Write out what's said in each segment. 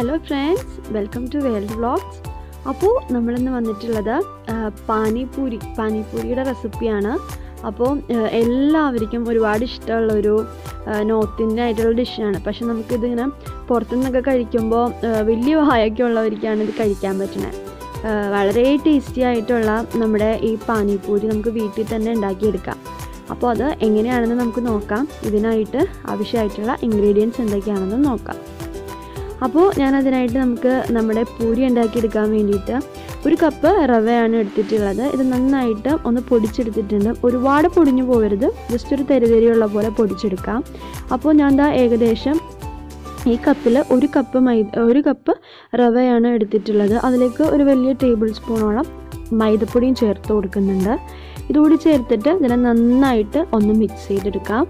Hello friends, welcome to World Vlogs. അപ്പോൾ നമ്മളിന്ന് വന്നിട്ടുള്ളത് പാനിപ്പൂരിയുടെ റെസിപ്പിയാണ്. അപ്പോൾ എല്ലാവർക്കും ഒരുപാട് ഇഷ്ടമുള്ളൊരു നോർത്ത് ഇന്ത്യൻ ആയിട്ടുള്ള ഡിഷാണ്. പക്ഷെ നമുക്കിതിങ്ങനെ പുറത്തുനിന്നൊക്കെ കഴിക്കുമ്പോൾ വലിയ വായൊക്കെ ഉള്ളവർക്കാണ് ഇത് കഴിക്കാൻ പറ്റുന്നത്. വളരെ ടേസ്റ്റി ആയിട്ടുള്ള നമ്മുടെ ഈ പാനിപ്പൂരി നമുക്ക് വീട്ടിൽ തന്നെ ഉണ്ടാക്കിയെടുക്കാം. അപ്പോൾ അത് എങ്ങനെയാണെന്ന് നമുക്ക് നോക്കാം. ഇതിനായിട്ട് ആവശ്യമായിട്ടുള്ള ഇൻഗ്രീഡിയൻസ് എന്തൊക്കെയാണെന്ന് നോക്കാം. അപ്പോൾ ഞാനതിനായിട്ട് നമുക്ക് നമ്മുടെ പൂരി ഉണ്ടാക്കിയെടുക്കാൻ വേണ്ടിയിട്ട് 1 കപ്പ് റവയാണ് എടുത്തിട്ടുള്ളത്. ഇത് നന്നായിട്ട് ഒന്ന് പൊടിച്ചെടുത്തിട്ടുണ്ട്. ഒരുപാട് പൊടിഞ്ഞു പോകരുത്, ജസ്റ്റ് ഒരു തെരുതെരിയുള്ള പോലെ പൊടിച്ചെടുക്കാം. അപ്പോൾ ഞാൻ ഏകദേശം ഈ കപ്പിൽ 1 കപ്പ് റവയാണ് എടുത്തിട്ടുള്ളത്. അതിലേക്ക് ഒരു വലിയ ടേബിൾ സ്പൂണോളം മൈദപ്പൊടിയും ചേർത്ത് കൊടുക്കുന്നുണ്ട്. ഇതുകൂടി ചേർത്തിട്ട് ഇതിനെ നന്നായിട്ട് ഒന്ന് മിക്സ് ചെയ്തെടുക്കാം.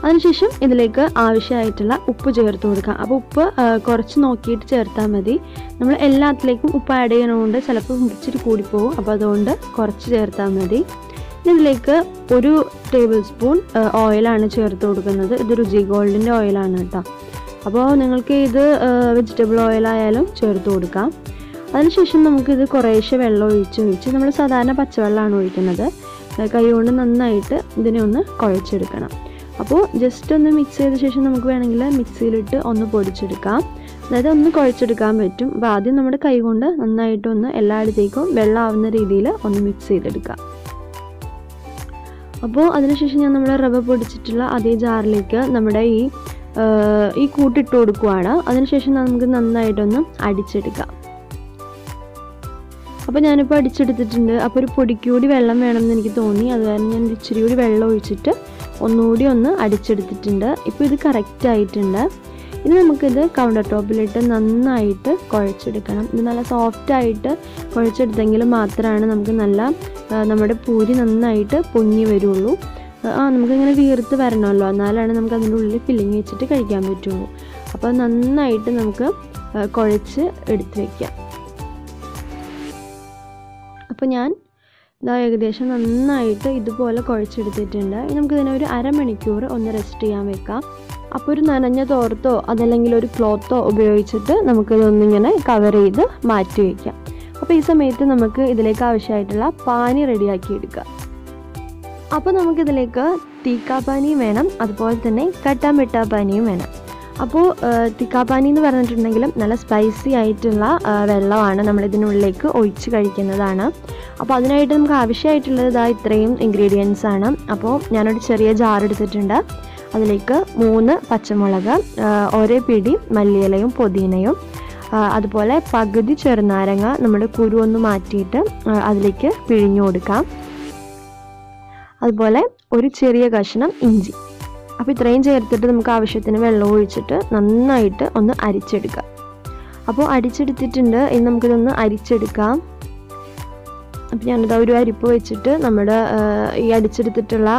അതിനുശേഷം ഇതിലേക്ക് ആവശ്യമായിട്ടുള്ള ഉപ്പ് ചേർത്ത് കൊടുക്കാം. അപ്പോൾ ഉപ്പ് കുറച്ച് നോക്കിയിട്ട് ചേർത്താൽ മതി. നമ്മൾ എല്ലാത്തിലേക്കും ഉപ്പ് ആഡ് ചെയ്യണതുകൊണ്ട് ചിലപ്പോൾ ഇച്ചിരി കൂടിപ്പോകും. അപ്പോൾ അതുകൊണ്ട് കുറച്ച് ചേർത്താൽ മതി. ഇതിലേക്ക് 1 ടേബിൾ സ്പൂൺ ഓയിലാണ് ചേർത്ത് കൊടുക്കുന്നത്. ഇത് രുചി ഗോൾഡിൻ്റെ ഓയിലാണ് കേട്ടോ. അപ്പോൾ നിങ്ങൾക്ക് ഇത് വെജിറ്റബിൾ ഓയിലായാലും ചേർത്ത് കൊടുക്കാം. അതിനുശേഷം നമുക്കിത് കുറേശ്ശെ വെള്ളം ഒഴിച്ച് നമ്മൾ സാധാരണ പച്ചവെള്ളമാണ് ഒഴിക്കുന്നത്. കൈ കൊണ്ട് നന്നായിട്ട് ഇതിനെ ഒന്ന് കുഴച്ചെടുക്കണം. അപ്പോൾ ജസ്റ്റ് ഒന്ന് മിക്സ് ചെയ്ത ശേഷം നമുക്ക് വേണമെങ്കിൽ മിക്സിയിലിട്ട് ഒന്ന് പൊടിച്ചെടുക്കാം. അതായത് ഒന്ന് കുഴച്ചെടുക്കാൻ പറ്റും. അപ്പോൾ ആദ്യം നമ്മുടെ കൈ കൊണ്ട് നന്നായിട്ടൊന്ന് എല്ലായിടത്തേക്കും വെള്ളമാവുന്ന രീതിയിൽ ഒന്ന് മിക്സ് ചെയ്തെടുക്കാം. അപ്പോൾ അതിനുശേഷം ഞാൻ നമ്മുടെ റവ പൊടിച്ചിട്ടുള്ള അതേ ജാറിലേക്ക് നമ്മുടെ ഈ കൂട്ടിട്ട് കൊടുക്കുവാണ്. അതിനുശേഷം നമുക്ക് നന്നായിട്ടൊന്ന് അടിച്ചെടുക്കാം. അപ്പോൾ ഞാനിപ്പോൾ അടിച്ചെടുത്തിട്ടുണ്ട്. അപ്പോൾ ഒരു പൊടിക്കൂടി വെള്ളം വേണമെന്ന് എനിക്ക് തോന്നി. അത് കാരണം ഞാൻ ഇച്ചിരി കൂടി വെള്ളം ഒഴിച്ചിട്ട് ഒന്നുകൂടി ഒന്ന് അടിച്ചെടുത്തിട്ടുണ്ട്. ഇപ്പോൾ ഇത് കറക്റ്റ് ആയിട്ടുണ്ട്. ഇനി നമുക്കിത് കൗണ്ടർ ടോപ്പിലിട്ട് നന്നായിട്ട് കുഴച്ചെടുക്കണം. ഇത് നല്ല സോഫ്റ്റായിട്ട് കുഴച്ചെടുത്തെങ്കിൽ മാത്രമാണ് നമുക്ക് നമ്മുടെ പൂരി നന്നായിട്ട് പൊങ്ങി വരുള്ളൂ. നമുക്കിങ്ങനെ വീർത്ത് വരണമല്ലോ, എന്നാലാണ് നമുക്ക് അതിൻ്റെ ഉള്ളിൽ ഫില്ലിങ് വെച്ചിട്ട് കഴിക്കാൻ പറ്റുള്ളൂ. അപ്പോൾ നന്നായിട്ട് നമുക്ക് കുഴച്ച് എടുത്ത് വയ്ക്കാം. അപ്പോൾ ഞാൻ ഏകദേശം നന്നായിട്ട് ഇതുപോലെ കുഴച്ചെടുത്തിട്ടുണ്ട്. നമുക്കിതിനെ ഒരു അരമണിക്കൂർ ഒന്ന് റെസ്റ്റ് ചെയ്യാൻ വെക്കാം. അപ്പോൾ ഒരു നനഞ്ഞ തോർത്തോ അതല്ലെങ്കിൽ ഒരു ക്ലോത്തോ ഉപയോഗിച്ചിട്ട് നമുക്കിതൊന്നിങ്ങനെ കവർ ചെയ്ത് മാറ്റി വയ്ക്കാം. അപ്പോൾ ഈ സമയത്ത് നമുക്ക് ഇതിലേക്ക് ആവശ്യമായിട്ടുള്ള പാനി റെഡിയാക്കി എടുക്കാം. അപ്പോൾ നമുക്കിതിലേക്ക് തീക്കാ പാനിയും വേണം, അതുപോലെ തന്നെ കട്ടാ മിട്ടാ പാനിയും വേണം. അപ്പോൾ തിക്കാപ്പാനി എന്ന് പറഞ്ഞിട്ടുണ്ടെങ്കിലും നല്ല സ്പൈസി ആയിട്ടുള്ള വെള്ളമാണ് നമ്മളിതിനുള്ളിലേക്ക് ഒഴിച്ച് കഴിക്കുന്നതാണ്. അപ്പോൾ അതിനായിട്ട് നമുക്ക് ആവശ്യമായിട്ടുള്ളത് ഇത്രയും ഇൻഗ്രീഡിയൻസ് ആണ്. അപ്പോൾ ഞാനൊരു ചെറിയ ജാർ എടുത്തിട്ടുണ്ട്. അതിലേക്ക് 3 പച്ചമുളക്, 1 പിടി മല്ലിയിലയും പുതിനയും, അതുപോലെ പകുതി ചെറുനാരങ്ങ നമ്മുടെ കുരു ഒന്ന് മാറ്റിയിട്ട് അതിലേക്ക് പിഴിഞ്ഞു കൊടുക്കാം. അതുപോലെ ഒരു ചെറിയ കഷ്ണം ഇഞ്ചി. അപ്പോൾ ഇത്രയും ചേർത്തിട്ട് നമുക്ക് ആവശ്യത്തിന് വെള്ളം ഒഴിച്ചിട്ട് നന്നായിട്ട് ഒന്ന് അരിച്ചെടുക്കാം. അപ്പോൾ അരിച്ചെടുത്തിട്ടുണ്ട്. ഇനി നമുക്കിതൊന്ന് അരിച്ചെടുക്കാം. അപ്പോൾ ഞാനിത് ഒരു അരിപ്പ് വെച്ചിട്ട് നമ്മുടെ ഈ അരിച്ചെടുത്തിട്ടുള്ള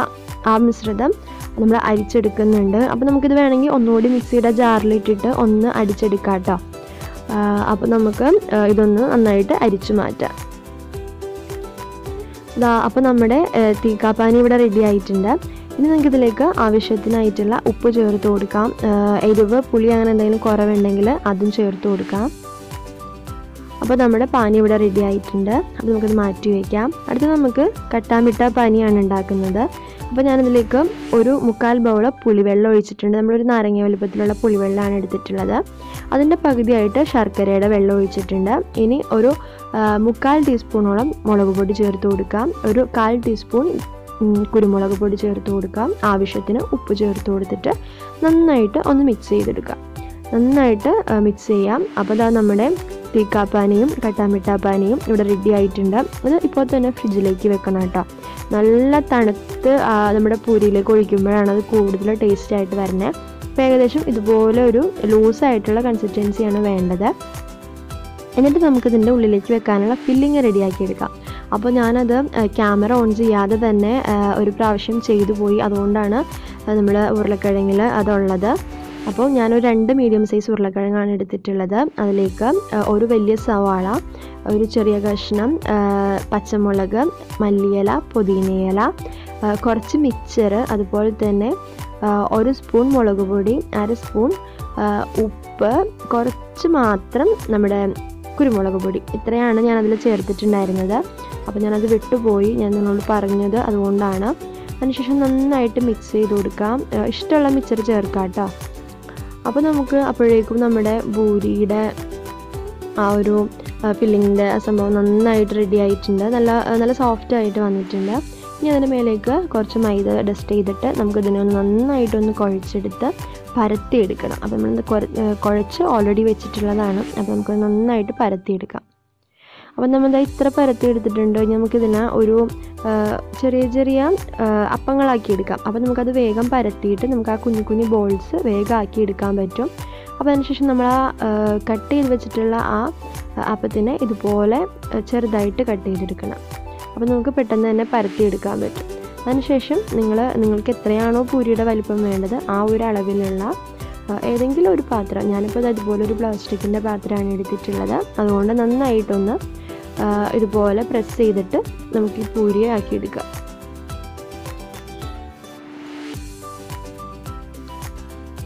ആ മിശ്രിതം നമ്മൾ അരിച്ചെടുക്കുന്നുണ്ട്. അപ്പോൾ നമുക്കിത് വേണമെങ്കിൽ ഒന്നുകൂടി മിക്സിയുടെ ജാറിലിട്ടിട്ട് ഒന്ന് അടിച്ചെടുക്കാം കേട്ടോ. അപ്പോൾ നമുക്ക് ഇതൊന്ന് നന്നായിട്ട് അരിച്ചു മാറ്റാം. അപ്പോൾ നമ്മുടെ തീക്കാപ്പാനി ഇവിടെ റെഡി ആയിട്ടുണ്ട്. ഇനി നമുക്കിതിലേക്ക് ആവശ്യത്തിനായിട്ടുള്ള ഉപ്പ് ചേർത്ത് കൊടുക്കാം. എരിവ് പുളി അങ്ങനെ എന്തെങ്കിലും കുറവുണ്ടെങ്കിൽ അതും ചേർത്ത് കൊടുക്കാം. അപ്പോൾ നമ്മുടെ പാനി ഇവിടെ റെഡി ആയിട്ടുണ്ട്. അപ്പോൾ നമുക്കത് മാറ്റി വയ്ക്കാം. അടുത്ത് നമുക്ക് കട്ടാ മിട്ടാ പാനിയാണ് ഉണ്ടാക്കുന്നത്. അപ്പോൾ ഞാനിതിലേക്ക് ഒരു 1/4 ബൗൾ പുളിവെള്ളം ഒഴിച്ചിട്ടുണ്ട്. നമ്മളൊരു നാരങ്ങ വലുപ്പത്തിലുള്ള പുളിവെള്ളമാണ് എടുത്തിട്ടുള്ളത്. അതിൻ്റെ പകുതിയായിട്ട് ശർക്കരയുടെ വെള്ളം ഒഴിച്ചിട്ടുണ്ട്. ഇനി ഒരു 1/4 ടീസ്പൂണോളം മുളക് പൊടി ചേർത്ത് കൊടുക്കാം. ഒരു 1/4 ടീസ്പൂൺ കുരുമുളക് പൊടി ചേർത്ത് കൊടുക്കാം. ആവശ്യത്തിന് ഉപ്പ് ചേർത്ത് കൊടുത്തിട്ട് നന്നായിട്ട് ഒന്ന് മിക്സ് ചെയ്തെടുക്കാം. നന്നായിട്ട് മിക്സ് ചെയ്യാം. അപ്പോൾ നമ്മുടെ തീക്കാപ്പാനിയും കട്ടാ മിട്ടാ പാനിയും ഇവിടെ റെഡി ആയിട്ടുണ്ട്. അത് ഇപ്പോൾ തന്നെ ഫ്രിഡ്ജിലേക്ക് വെക്കണം കേട്ടോ. നല്ല തണുത്ത് നമ്മുടെ പൂരിയിലേക്ക് ഒഴിക്കുമ്പോഴാണ് അത് കൂടുതൽ ടേസ്റ്റ് ആയിട്ട് വരുന്നത്. അപ്പോൾ ഏകദേശം ഇതുപോലെ ഒരു ലൂസായിട്ടുള്ള കൺസിസ്റ്റൻസിയാണ് വേണ്ടത്. എന്നിട്ട് നമുക്കിതിൻ്റെ ഉള്ളിലേക്ക് വെക്കാനുള്ള ഫില്ലിങ് റെഡിയാക്കി എടുക്കാം. അപ്പോൾ ഞാനത് ക്യാമറ ഓൺ ചെയ്യാതെ തന്നെ ഒരു പ്രാവശ്യം ചെയ്തു പോയി. അതുകൊണ്ടാണ് നമ്മൾ ഉരുളക്കിഴങ്ങിൽ അതുള്ളത്. അപ്പോൾ ഞാനൊരു 2 മീഡിയം സൈസ് ഉരുളക്കിഴങ്ങാണ് എടുത്തിട്ടുള്ളത്. അതിലേക്ക് ഒരു വലിയ സവാള, ഒരു ചെറിയ കഷ്ണം പച്ചമുളക്, മല്ലിയില, പുതിനയില, കുറച്ച് മിക്സ്ചർ, അതുപോലെ തന്നെ 1 സ്പൂൺ മുളക് പൊടി, 1/2 സ്പൂൺ ഉപ്പ്, കുറച്ച് മാത്രം നമ്മുടെ കുരുമുളക് പൊടി, ഇത്രയാണ് ഞാനതിൽ ചേർത്തിട്ടുണ്ടായിരുന്നത്. അപ്പോൾ ഞാനത് വിട്ടുപോയി, ഞാൻ നിങ്ങളോട് പറഞ്ഞത് അതുകൊണ്ടാണ്. അതിനുശേഷം നന്നായിട്ട് മിക്സ് ചെയ്ത് കൊടുക്കാം. ഇഷ്ടമുള്ള മിക്സർ ചേർക്കാം കേട്ടോ. അപ്പോൾ നമുക്ക് അപ്പോഴേക്കും നമ്മുടെ പൂരിയുടെ ആ ഒരു ഫില്ലിങ്ങിൻ്റെ സംഭവം നന്നായിട്ട് റെഡി ആയിട്ടുണ്ട്. നല്ല സോഫ്റ്റ് ആയിട്ട് വന്നിട്ടുണ്ട്. ഇനി അതിന് മേലേക്ക് കുറച്ച് മൈദ ഡസ്റ്റ് ചെയ്തിട്ട് നമുക്കിതിനെ നന്നായിട്ടൊന്ന് കുഴച്ചെടുത്ത് പരത്തിയെടുക്കണം. അപ്പോൾ നമ്മൾ കുഴച്ച് ഓൾറെഡി വെച്ചിട്ടുള്ളതാണ്. അപ്പോൾ നമുക്ക് നന്നായിട്ട് പരത്തിയെടുക്കാം. അപ്പോൾ നമ്മൾ ഇത്ര പരത്തിയെടുത്തിട്ടുണ്ട്. നമുക്കിതിനെ ഒരു ചെറിയ ചെറിയ അപ്പങ്ങളാക്കി എടുക്കാം. അപ്പോൾ നമുക്കത് വേഗം പരത്തിയിട്ട് നമുക്ക് ആ കുഞ്ഞു കുഞ്ഞു ബോൾസ് വേഗം ആക്കി എടുക്കാൻ പറ്റും. അപ്പോൾ അതിനുശേഷം നമ്മൾ ആ കട്ട് ചെയ്ത് വെച്ചിട്ടുള്ള ആ അപ്പത്തിനെ ഇതുപോലെ ചെറുതായിട്ട് കട്ട് ചെയ്തെടുക്കണം. അപ്പോൾ നമുക്ക് പെട്ടെന്ന് തന്നെ പരത്തിയെടുക്കാൻ പറ്റും. അതിനുശേഷം നിങ്ങൾക്ക് എത്രയാണോ പൂരിയുടെ വലിപ്പം വേണ്ടത് ആ ഒരു അളവിലുള്ള ഏതെങ്കിലും ഒരു പാത്രം, ഞാനിപ്പോൾ അതുപോലെ ഒരു പ്ലാസ്റ്റിക്കിൻ്റെ പാത്രമാണ് എടുത്തിട്ടുള്ളത്. അതുകൊണ്ട് നന്നായിട്ടൊന്ന് ഇതുപോലെ പ്രസ് ചെയ്തിട്ട് നമുക്ക് ഈ പൂരിയെ ആക്കിയെടുക്കാം.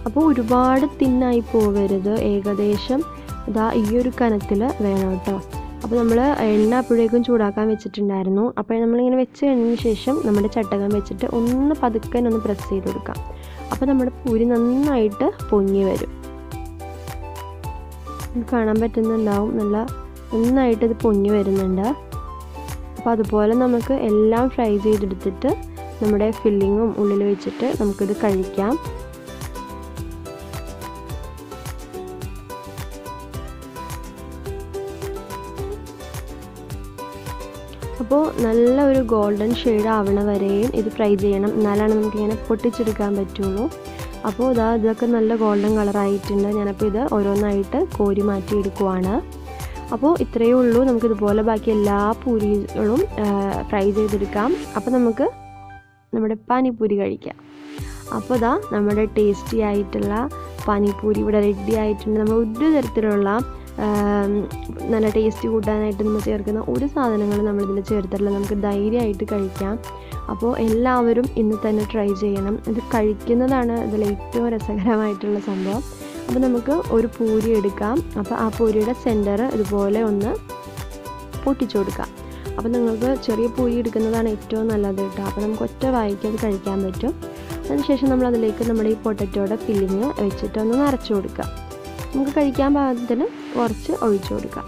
അപ്പോൾ ഒരുപാട് തിന്നായി പോകരുത്, ഏകദേശം ഇതാ ഈ ഒരു കനത്തിൽ വേണം കേട്ടോ. അപ്പോൾ നമ്മൾ എണ്ണ അപ്പോഴേക്കും ചൂടാക്കാൻ വെച്ചിട്ടുണ്ടായിരുന്നു. അപ്പോൾ നമ്മളിങ്ങനെ വെച്ച് കഴിഞ്ഞതിന് ശേഷം നമ്മുടെ ചട്ടകം വെച്ചിട്ട് ഒന്ന് പതുക്കെ ഒന്ന് പ്രസ് ചെയ്ത് കൊടുക്കാം. അപ്പോൾ നമ്മുടെ പൂരി നന്നായിട്ട് പൊങ്ങി വരും. കാണാൻ പറ്റുന്നുണ്ടാവും, നന്നായിട്ട് ഇത് പൊങ്ങി വരുന്നുണ്ട്. അപ്പോൾ അതുപോലെ നമുക്ക് എല്ലാം ഫ്രൈ ചെയ്തെടുത്തിട്ട് നമ്മുടെ ഫില്ലിങ്ങും ഉള്ളിൽ വെച്ചിട്ട് നമുക്കിത് കഴിക്കാം. അപ്പോൾ നല്ല ഒരു ഗോൾഡൻ ഷെയ്ഡ് ആവണ വരെയും ഇത് ഫ്രൈ ചെയ്യണം, എന്നാലാണ് നമുക്കിങ്ങനെ പൊട്ടിച്ചെടുക്കാൻ പറ്റുള്ളൂ. അപ്പോൾ ഇതൊക്കെ നല്ല ഗോൾഡൻ കളറായിട്ടുണ്ട്. ഞാനപ്പോൾ ഇത് ഓരോന്നായിട്ട് കോരി മാറ്റിയെടുക്കുവാണ്. അപ്പോൾ ഇത്രയേ ഉള്ളൂ. നമുക്കിതുപോലെ ബാക്കി എല്ലാ പൂരികളും ഫ്രൈ ചെയ്തെടുക്കാം. അപ്പോൾ നമുക്ക് നമ്മുടെ പാനിപ്പൂരി കഴിക്കാം. അപ്പോൾ നമ്മുടെ ടേസ്റ്റി ആയിട്ടുള്ള പാനിപ്പൂരി ഇവിടെ റെഡി ആയിട്ടുണ്ട്. നമ്മൾ ഒരു തരത്തിലുള്ള നല്ല ടേസ്റ്റ് കൂട്ടാനായിട്ട് നമ്മൾ ചേർക്കുന്ന ഒരു സാധനങ്ങളും നമ്മളിതിൽ ചേർത്തിട്ടില്ല. നമുക്ക് ധൈര്യമായിട്ട് കഴിക്കാം. അപ്പോൾ എല്ലാവരും ഇന്ന് തന്നെ ട്രൈ ചെയ്യണം. ഇത് കഴിക്കുന്നതാണ് ഇതിൽ ഏറ്റവും രസകരമായിട്ടുള്ള സംഭവം. അപ്പോൾ നമുക്ക് ഒരു പൂരി എടുക്കാം. അപ്പോൾ ആ പൂരിയുടെ സെൻറ്റർ ഇതുപോലെ ഒന്ന് പൊട്ടിച്ചു കൊടുക്കാം. അപ്പോൾ നിങ്ങൾക്ക് ചെറിയ പൂരി എടുക്കുന്നതാണ് ഏറ്റവും നല്ലത് കേട്ടോ. അപ്പോൾ നമുക്ക് ഒറ്റ വായിക്ക് അത് കഴിക്കാൻ പറ്റും. അതിനുശേഷം നമ്മൾ അതിലേക്ക് നമ്മുടെ ഈ പൊട്ടറ്റോയുടെ ഫില്ലിങ് വെച്ചിട്ട് ഒന്ന് നിറച്ച് കൊടുക്കാം. നമുക്ക് കഴിക്കാൻ പാകത്തിന് കുറച്ച് ഒഴിച്ചു കൊടുക്കാം.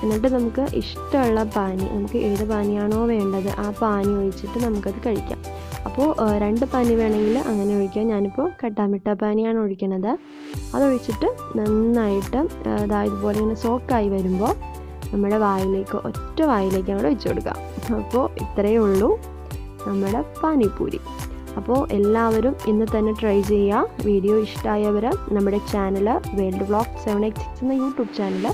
എന്നിട്ട് നമുക്ക് ഇഷ്ടമുള്ള പാനി, നമുക്ക് ഏത് പാനിയാണോ വേണ്ടത് ആ പാനി ഒഴിച്ചിട്ട് നമുക്കത് കഴിക്കാം. അപ്പോൾ 2 പാനി വേണമെങ്കിൽ അങ്ങനെ ഒഴിക്കാം. ഞാനിപ്പോൾ കട്ടാമിട്ട പാനിയാണ് ഒഴിക്കണത്. അതൊഴിച്ചിട്ട് നന്നായിട്ട് ഇതുപോലെ ഇങ്ങനെ സോക്കായി വരുമ്പോൾ നമ്മുടെ ഒറ്റ വായിലേക്ക് അങ്ങോട്ട് ഒഴിച്ചു കൊടുക്കാം. അപ്പോൾ ഇത്രയേ ഉള്ളൂ നമ്മുടെ പാനിപ്പൂരി. അപ്പോൾ എല്ലാവരും ഇന്ന് തന്നെ ട്രൈ ചെയ്യുക. വീഡിയോ ഇഷ്ടമായവർ നമ്മുടെ ചാനൽ വേൾഡ് വ്ളോഗ് 7x6 എന്ന യൂട്യൂബ് ചാനൽ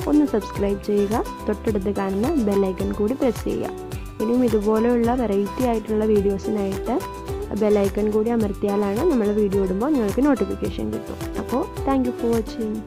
ഒന്ന് സബ്സ്ക്രൈബ് ചെയ്യുക. തൊട്ടടുത്ത് കാണുന്ന ബെല്ലൈക്കൺ കൂടി പ്രസ് ചെയ്യുക. ഇനിയും ഇതുപോലെയുള്ള വെറൈറ്റി ആയിട്ടുള്ള വീഡിയോസിനായിട്ട് ബെല്ലൈക്കൺ കൂടി അമർത്തിയാലാണ് നമ്മൾ വീഡിയോ ഇടുമ്പോൾ നിങ്ങൾക്ക് നോട്ടിഫിക്കേഷൻ കിട്ടും. അപ്പോൾ താങ്ക് യു ഫോർ വാച്ചിങ്.